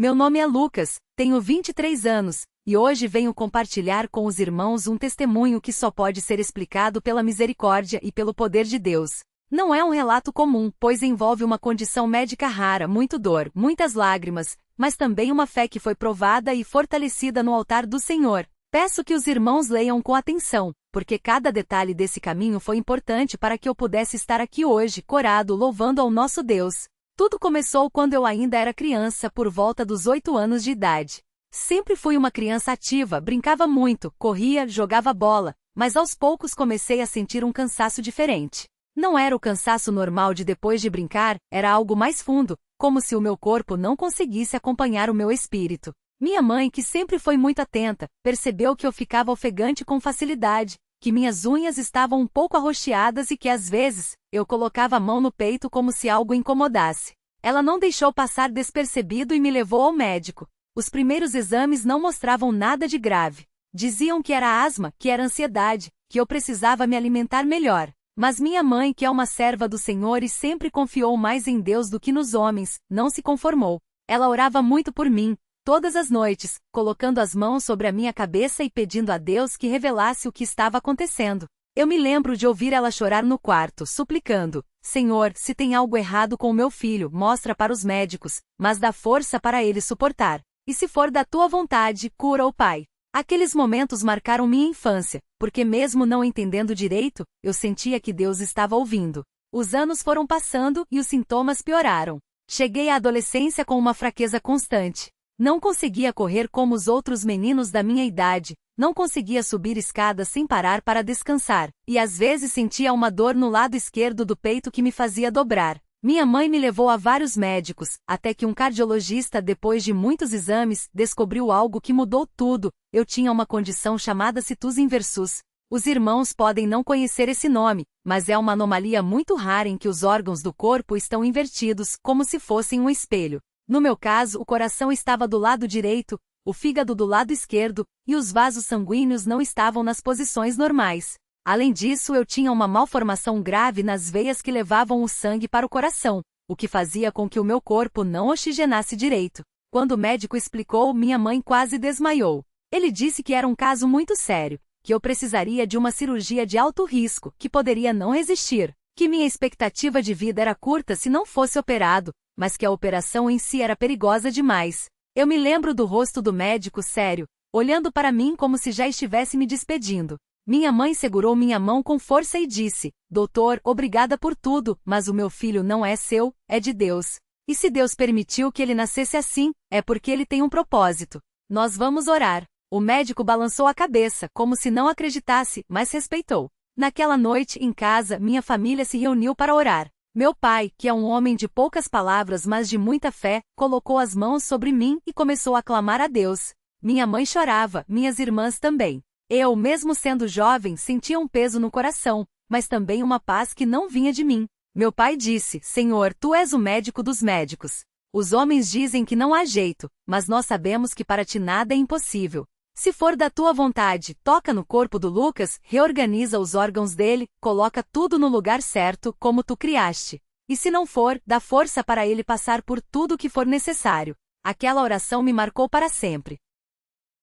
Meu nome é Lucas, tenho 23 anos, e hoje venho compartilhar com os irmãos um testemunho que só pode ser explicado pela misericórdia e pelo poder de Deus. Não é um relato comum, pois envolve uma condição médica rara, muito dor, muitas lágrimas, mas também uma fé que foi provada e fortalecida no altar do Senhor. Peço que os irmãos leiam com atenção, porque cada detalhe desse caminho foi importante para que eu pudesse estar aqui hoje, corado, louvando ao nosso Deus. Tudo começou quando eu ainda era criança, por volta dos 8 anos de idade. Sempre fui uma criança ativa, brincava muito, corria, jogava bola, mas aos poucos comecei a sentir um cansaço diferente. Não era o cansaço normal de depois de brincar, era algo mais fundo, como se o meu corpo não conseguisse acompanhar o meu espírito. Minha mãe, que sempre foi muito atenta, percebeu que eu ficava ofegante com facilidade, que minhas unhas estavam um pouco arroxeadas e que às vezes, eu colocava a mão no peito como se algo incomodasse. Ela não deixou passar despercebido e me levou ao médico. Os primeiros exames não mostravam nada de grave. Diziam que era asma, que era ansiedade, que eu precisava me alimentar melhor. Mas minha mãe, que é uma serva do Senhor e sempre confiou mais em Deus do que nos homens, não se conformou. Ela orava muito por mim, todas as noites, colocando as mãos sobre a minha cabeça e pedindo a Deus que revelasse o que estava acontecendo. Eu me lembro de ouvir ela chorar no quarto, suplicando: Senhor, se tem algo errado com o meu filho, mostra para os médicos, mas dá força para ele suportar. E se for da tua vontade, cura-o, Pai. Aqueles momentos marcaram minha infância, porque mesmo não entendendo direito, eu sentia que Deus estava ouvindo. Os anos foram passando e os sintomas pioraram. Cheguei à adolescência com uma fraqueza constante. Não conseguia correr como os outros meninos da minha idade, não conseguia subir escadas sem parar para descansar, e às vezes sentia uma dor no lado esquerdo do peito que me fazia dobrar. Minha mãe me levou a vários médicos, até que um cardiologista, depois de muitos exames, descobriu algo que mudou tudo. Eu tinha uma condição chamada situs inversus. Os irmãos podem não conhecer esse nome, mas é uma anomalia muito rara em que os órgãos do corpo estão invertidos, como se fossem um espelho. No meu caso, o coração estava do lado direito, o fígado do lado esquerdo, e os vasos sanguíneos não estavam nas posições normais. Além disso, eu tinha uma malformação grave nas veias que levavam o sangue para o coração, o que fazia com que o meu corpo não oxigenasse direito. Quando o médico explicou, minha mãe quase desmaiou. Ele disse que era um caso muito sério, que eu precisaria de uma cirurgia de alto risco, que poderia não resistir, que minha expectativa de vida era curta se não fosse operado, mas que a operação em si era perigosa demais. Eu me lembro do rosto do médico sério, olhando para mim como se já estivesse me despedindo. Minha mãe segurou minha mão com força e disse: Doutor, obrigada por tudo, mas o meu filho não é seu, é de Deus. E se Deus permitiu que ele nascesse assim, é porque ele tem um propósito. Nós vamos orar. O médico balançou a cabeça, como se não acreditasse, mas respeitou. Naquela noite, em casa, minha família se reuniu para orar. Meu pai, que é um homem de poucas palavras mas de muita fé, colocou as mãos sobre mim e começou a clamar a Deus. Minha mãe chorava, minhas irmãs também. Eu, mesmo sendo jovem, sentia um peso no coração, mas também uma paz que não vinha de mim. Meu pai disse: Senhor, tu és o médico dos médicos. Os homens dizem que não há jeito, mas nós sabemos que para ti nada é impossível. Se for da tua vontade, toca no corpo do Lucas, reorganiza os órgãos dele, coloca tudo no lugar certo, como tu criaste. E se não for, dá força para ele passar por tudo o que for necessário. Aquela oração me marcou para sempre.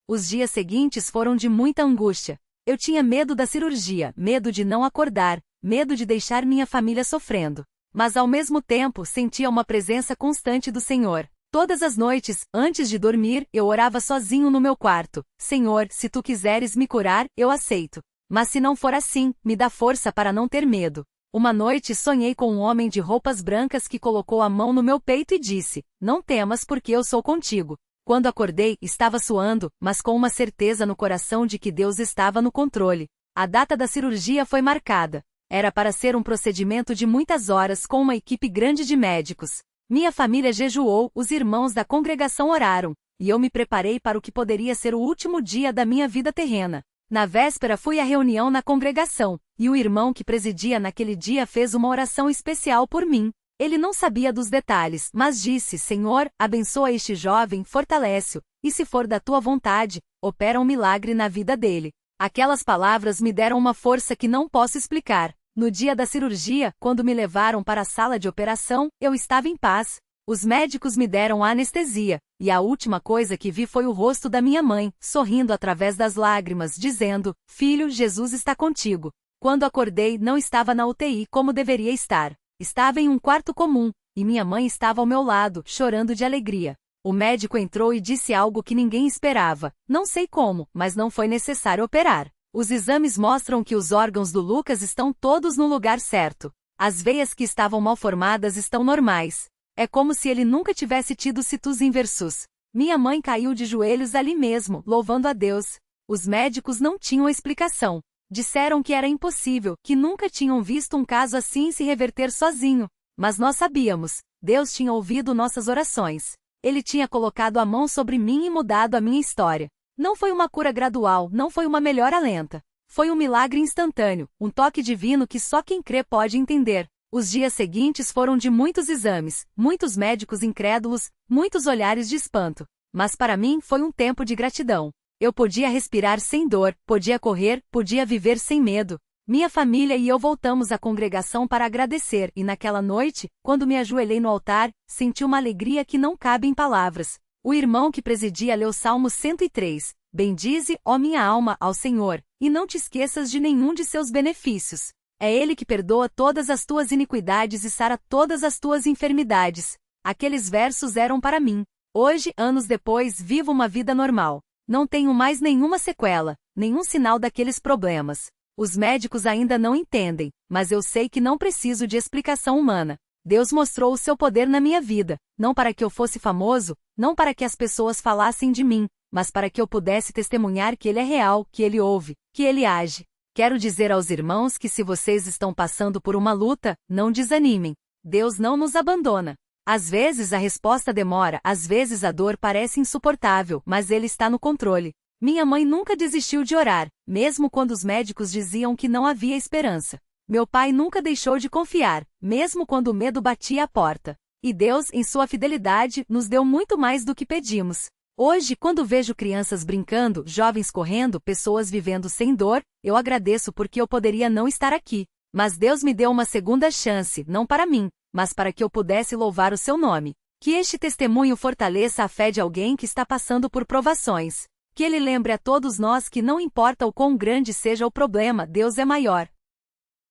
Os dias seguintes foram de muita angústia. Eu tinha medo da cirurgia, medo de não acordar, medo de deixar minha família sofrendo. Mas ao mesmo tempo sentia uma presença constante do Senhor. Todas as noites, antes de dormir, eu orava sozinho no meu quarto. Senhor, se tu quiseres me curar, eu aceito. Mas se não for assim, me dá força para não ter medo. Uma noite sonhei com um homem de roupas brancas que colocou a mão no meu peito e disse: Não temas porque eu sou contigo. Quando acordei, estava suando, mas com uma certeza no coração de que Deus estava no controle. A data da cirurgia foi marcada. Era para ser um procedimento de muitas horas com uma equipe grande de médicos. Minha família jejuou, os irmãos da congregação oraram, e eu me preparei para o que poderia ser o último dia da minha vida terrena. Na véspera fui à reunião na congregação, e o irmão que presidia naquele dia fez uma oração especial por mim. Ele não sabia dos detalhes, mas disse: Senhor, abençoa este jovem, fortalece-o, e se for da tua vontade, opera um milagre na vida dele. Aquelas palavras me deram uma força que não posso explicar. No dia da cirurgia, quando me levaram para a sala de operação, eu estava em paz. Os médicos me deram a anestesia, e a última coisa que vi foi o rosto da minha mãe, sorrindo através das lágrimas, dizendo: "Filho, Jesus está contigo." Quando acordei, não estava na UTI como deveria estar. Estava em um quarto comum, e minha mãe estava ao meu lado, chorando de alegria. O médico entrou e disse algo que ninguém esperava. Não sei como, mas não foi necessário operar. Os exames mostram que os órgãos do Lucas estão todos no lugar certo. As veias que estavam mal formadas estão normais. É como se ele nunca tivesse tido situs inversus. Minha mãe caiu de joelhos ali mesmo, louvando a Deus. Os médicos não tinham explicação. Disseram que era impossível, que nunca tinham visto um caso assim se reverter sozinho. Mas nós sabíamos. Deus tinha ouvido nossas orações. Ele tinha colocado a mão sobre mim e mudado a minha história. Não foi uma cura gradual, não foi uma melhora lenta. Foi um milagre instantâneo, um toque divino que só quem crê pode entender. Os dias seguintes foram de muitos exames, muitos médicos incrédulos, muitos olhares de espanto. Mas para mim foi um tempo de gratidão. Eu podia respirar sem dor, podia correr, podia viver sem medo. Minha família e eu voltamos à congregação para agradecer e naquela noite, quando me ajoelhei no altar, senti uma alegria que não cabe em palavras. O irmão que presidia leu Salmo 103, "Bendize, ó minha alma, ao Senhor, e não te esqueças de nenhum de seus benefícios. É Ele que perdoa todas as tuas iniquidades e sara todas as tuas enfermidades." Aqueles versos eram para mim. Hoje, anos depois, vivo uma vida normal. Não tenho mais nenhuma sequela, nenhum sinal daqueles problemas. Os médicos ainda não entendem, mas eu sei que não preciso de explicação humana. Deus mostrou o seu poder na minha vida, não para que eu fosse famoso, não para que as pessoas falassem de mim, mas para que eu pudesse testemunhar que Ele é real, que Ele ouve, que Ele age. Quero dizer aos irmãos que se vocês estão passando por uma luta, não desanimem. Deus não nos abandona. Às vezes a resposta demora, às vezes a dor parece insuportável, mas Ele está no controle. Minha mãe nunca desistiu de orar, mesmo quando os médicos diziam que não havia esperança. Meu pai nunca deixou de confiar, mesmo quando o medo batia à porta. E Deus, em sua fidelidade, nos deu muito mais do que pedimos. Hoje, quando vejo crianças brincando, jovens correndo, pessoas vivendo sem dor, eu agradeço porque eu poderia não estar aqui. Mas Deus me deu uma segunda chance, não para mim, mas para que eu pudesse louvar o seu nome. Que este testemunho fortaleça a fé de alguém que está passando por provações. Que ele lembre a todos nós que não importa o quão grande seja o problema, Deus é maior.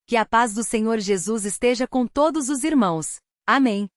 Que a paz do Senhor Jesus esteja com todos os irmãos. Amém.